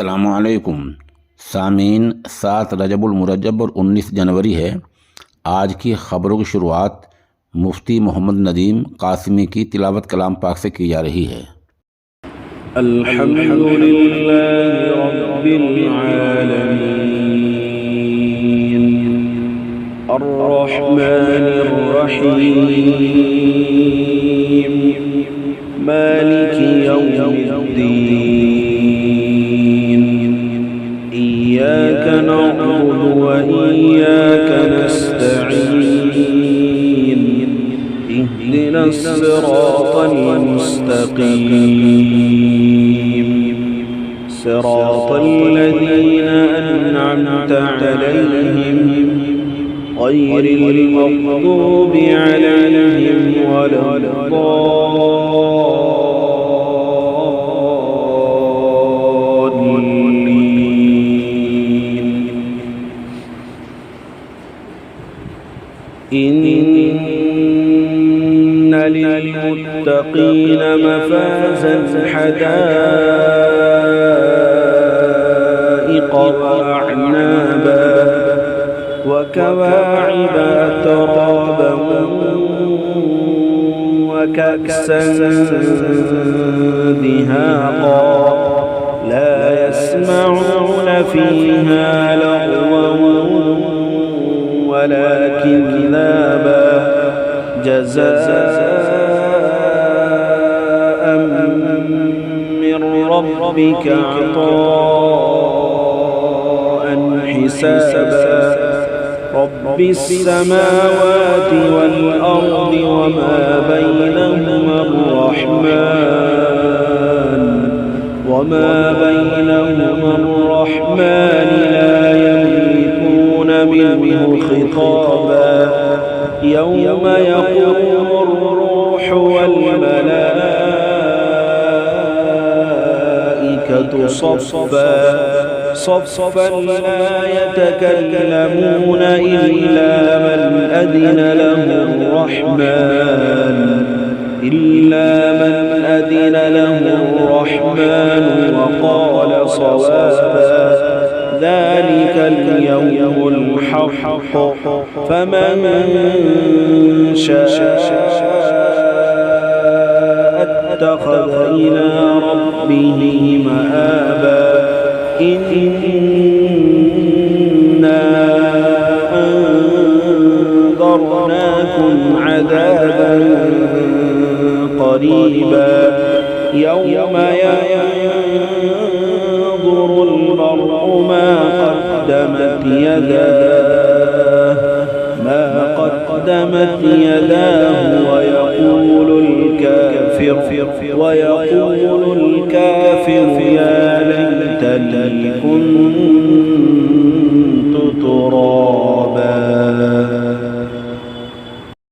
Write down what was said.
अस्सलामुअलैकुम सामीन। 7 रजबुल मुरज्जब और 19 जनवरी है। आज की ख़बरों की शुरुआत मुफ्ती मोहम्मद नदीम कासिमी की तिलावत कलाम पाक से की जा रही है। अल्हम्दुलिल्लाहि रब्बिल आलमीन अर्रहमानिर रहीम मालिकि यौमिद्दीन इय्याका नअबुदु व इय्याका नस्तईन इहदिनस सिरातल मुस्तक़ीम सिरातल लज़ीना अनअमत अलैहिम गैरिल मग़दूबि अलैहिम वलद्दाल्लीन। इन्न लिलमुत्तक़ीन मफ़ाज़न हदाइक़ वअअनाबा वकवाइब अतराबा वकअसन दिहाक़ा ला यस्मऊन फ़ीहा लग़वन वला किज़्ज़ाबा जज़ाअन मिन रब्बिक अताअन हिसाबा रब्बिस समावाति वल अर्दि वमा बैनहुमा الرحمن لا يملكون منه خطابا يوم يقوم الروح والملائكة صفا لا يتكلمون إلا من أذن له الرحمن وقال صوابا ذلك اليوم الحق فمن شاء اتخذ إلى ربه مآبا إنا أنذرناكم عذابا قريبا يوم ينظر المرء ما قدمت يداه ويقول الكافر يا